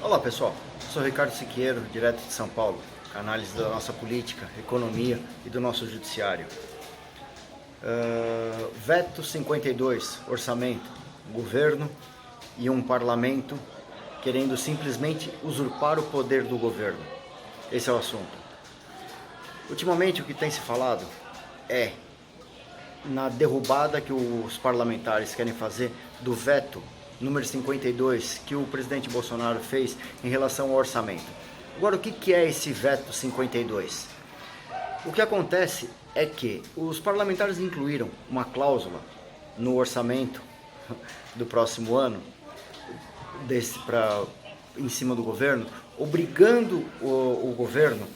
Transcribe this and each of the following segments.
Olá pessoal, sou Ricardo Siqueiro, direto de São Paulo, com análise da nossa política, economia e do nosso judiciário. Veto 52, orçamento, governo e um parlamento querendo simplesmente usurpar o poder do governo. Esse é o assunto. Ultimamente o que tem se falado é na derrubada que os parlamentares querem fazer do veto número 52 que o presidente Bolsonaro fez em relação ao orçamento. Agora, o que é esse veto 52? O que acontece é que os parlamentares incluíram uma cláusula no orçamento do próximo ano em cima do governo, obrigando o governo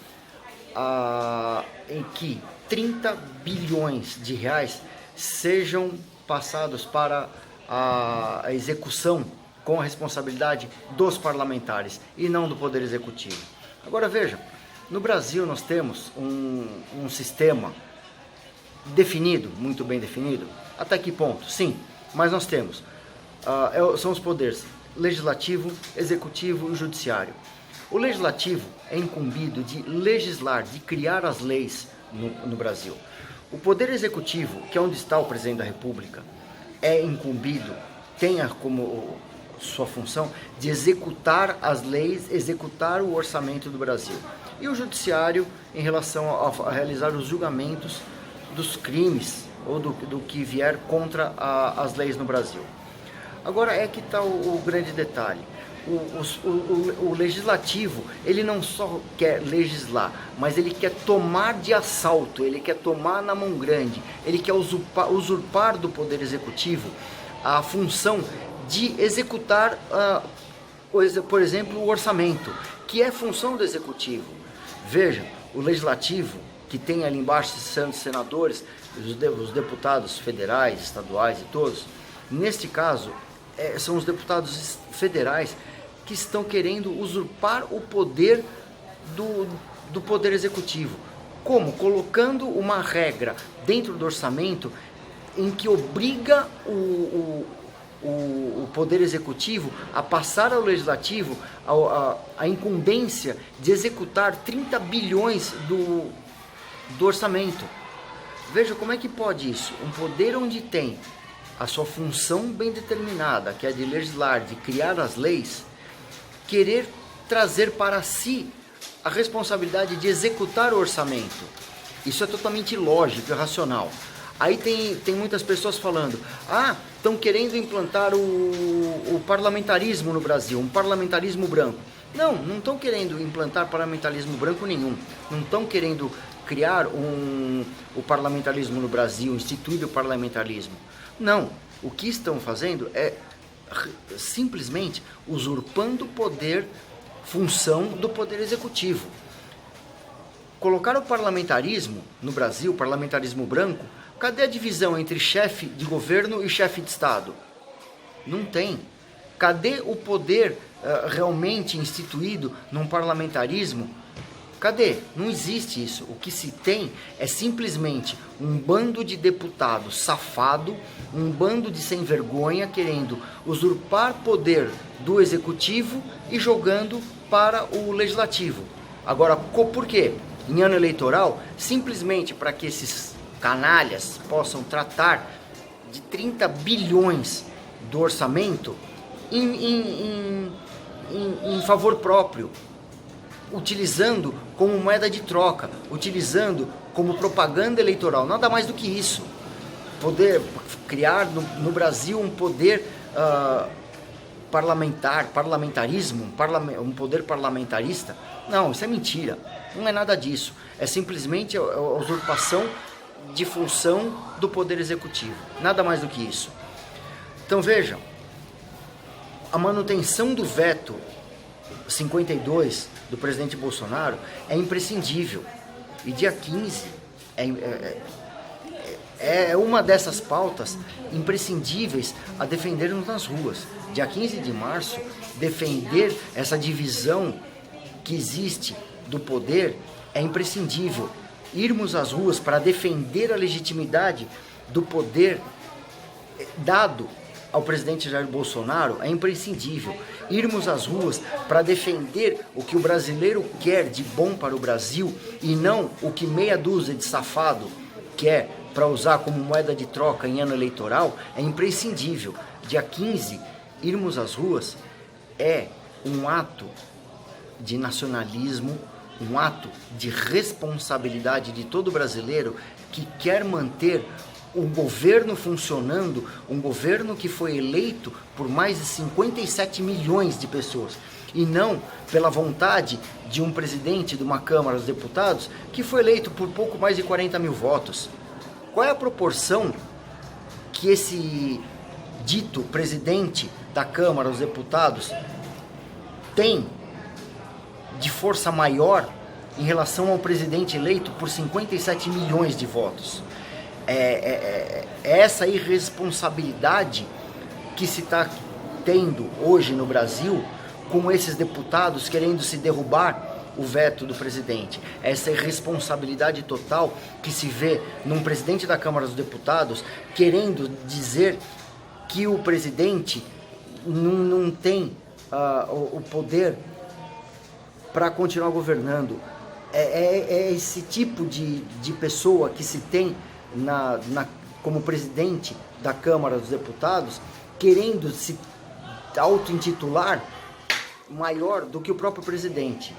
em que 30 bilhões de reais sejam passados para a execução com a responsabilidade dos parlamentares e não do Poder Executivo. Agora veja, no Brasil nós temos um sistema definido, muito bem definido. Até que ponto? Sim, mas nós temos, são os poderes legislativo, executivo e judiciário. O legislativo é incumbido de legislar, de criar as leis no Brasil. O poder executivo, que é onde está o presidente da República, é incumbido, tem como sua função de executar as leis, executar o orçamento do Brasil. E o judiciário em relação a realizar os julgamentos dos crimes ou do que vier contra as leis no Brasil. Agora é que está o grande detalhe. O legislativo, ele não só quer legislar, mas ele quer tomar de assalto, ele quer tomar na mão grande, ele quer usurpar do poder executivo a função de executar, por exemplo, o orçamento, que é função do executivo. Veja, o legislativo, que tem ali embaixo os senadores, os deputados federais, estaduais e todos, neste caso, são os deputados federais que estão querendo usurpar o poder do poder executivo. Como? Colocando uma regra dentro do orçamento em que obriga o poder executivo a passar ao legislativo a incumbência de executar 30 bilhões do orçamento. Veja como é que pode isso. Um poder onde tem a sua função bem determinada, que é de legislar, de criar as leis, querer trazer para si a responsabilidade de executar o orçamento. Isso é totalmente ilógico e racional. Aí tem muitas pessoas falando, estão querendo implantar o parlamentarismo no Brasil, um parlamentarismo branco. Não estão querendo implantar parlamentarismo branco nenhum. Não estão querendo criar o parlamentarismo no Brasil, instituir o parlamentarismo. Não, o que estão fazendo é simplesmente usurpando o poder, função do poder executivo. Colocar o parlamentarismo no Brasil, parlamentarismo branco, cadê a divisão entre chefe de governo e chefe de Estado? Não tem. Cadê o poder realmente instituído num parlamentarismo? Cadê? Não existe isso. O que se tem é simplesmente um bando de deputados safado, um bando de sem vergonha querendo usurpar poder do executivo e jogando para o legislativo. Agora, por quê? Em ano eleitoral, simplesmente para que esses canalhas possam tratar de 30 bilhões do orçamento em favor próprio, utilizando como moeda de troca, utilizando como propaganda eleitoral, nada mais do que isso. Poder criar no Brasil um poder parlamentarismo, um poder parlamentarista. Não, isso é mentira, não é nada disso, é simplesmente a usurpação de função do poder executivo, nada mais do que isso. Então vejam, a manutenção do veto 52 do presidente Bolsonaro é imprescindível. E dia 15 é uma dessas pautas imprescindíveis a defendermos nas ruas. Dia 15 de março, defender essa divisão que existe do poder é imprescindível. Irmos às ruas para defender a legitimidade do poder dado ao presidente Jair Bolsonaro, é imprescindível irmos às ruas para defender o que o brasileiro quer de bom para o Brasil e não o que meia dúzia de safado quer para usar como moeda de troca em ano eleitoral. É imprescindível. Dia 15, irmos às ruas é um ato de nacionalismo, um ato de responsabilidade de todo brasileiro que quer manter um governo funcionando, um governo que foi eleito por mais de 57 milhões de pessoas, e não pela vontade de um presidente de uma Câmara dos Deputados que foi eleito por pouco mais de 40 mil votos. Qual é a proporção que esse dito presidente da Câmara dos Deputados tem de força maior em relação ao presidente eleito por 57 milhões de votos? É essa irresponsabilidade que se está tendo hoje no Brasil, com esses deputados querendo se derrubar o veto do presidente. Essa irresponsabilidade total que se vê num presidente da Câmara dos Deputados querendo dizer que o presidente não tem o poder para continuar governando. É esse tipo de pessoa que se tem como presidente da Câmara dos Deputados, querendo se auto-intitular maior do que o próprio presidente.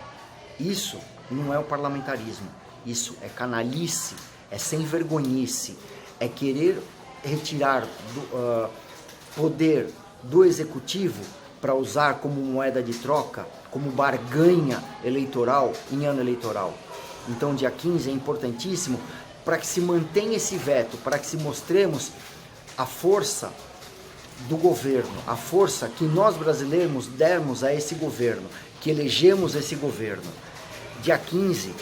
Isso não é o parlamentarismo, isso é canalice, é sem vergonhice, é querer retirar do poder do executivo para usar como moeda de troca, como barganha eleitoral em ano eleitoral. Então, dia 15 é importantíssimo para que se mantenha esse veto, para que se mostremos a força do governo, a força que nós brasileiros demos a esse governo, que elegemos esse governo. Dia 15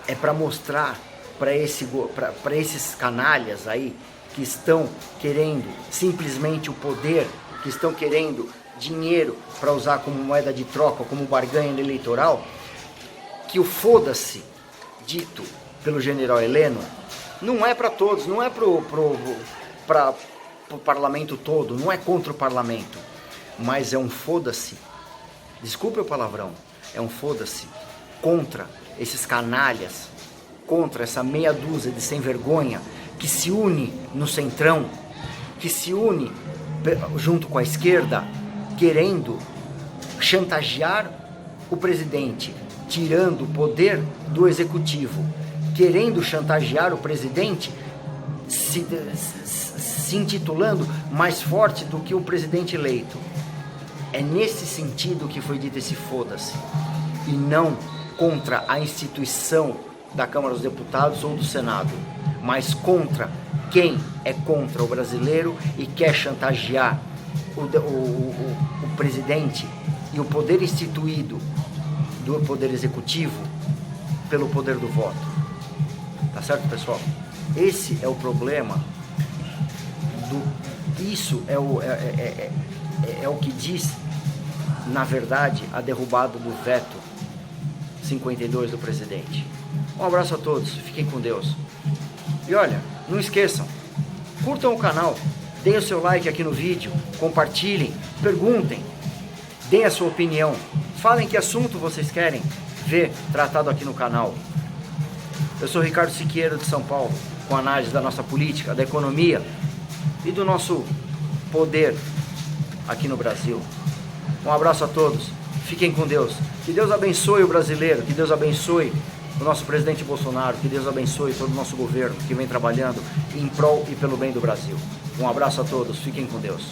é para mostrar para esses canalhas aí que estão querendo simplesmente o poder, que estão querendo dinheiro para usar como moeda de troca, como barganha eleitoral, que o foda-se dito pelo general Heleno não é para todos, não é para o parlamento todo, não é contra o parlamento, mas é um foda-se, desculpe o palavrão, é um foda-se contra esses canalhas, contra essa meia dúzia de sem vergonha que se une no centrão, que se une junto com a esquerda, querendo chantagear o presidente, tirando o poder do executivo, querendo chantagear o presidente, se intitulando mais forte do que o presidente eleito. É nesse sentido que foi dito esse foda-se, e não contra a instituição da Câmara dos Deputados ou do Senado, mas contra quem é contra o brasileiro e quer chantagear o presidente e o poder instituído do poder executivo pelo poder do voto. Tá certo, pessoal? Esse é o problema. Isso é o que diz, na verdade, a derrubada do veto 52 do presidente. Um abraço a todos, fiquem com Deus. E olha, não esqueçam, curtam o canal, deem o seu like aqui no vídeo, compartilhem, perguntem, deem a sua opinião, falem que assunto vocês querem ver tratado aqui no canal. Eu sou Ricardo Siqueiro de São Paulo, com análise da nossa política, da economia e do nosso poder aqui no Brasil. Um abraço a todos, fiquem com Deus, que Deus abençoe o brasileiro, que Deus abençoe o nosso presidente Bolsonaro, que Deus abençoe todo o nosso governo que vem trabalhando em prol e pelo bem do Brasil. Um abraço a todos, fiquem com Deus.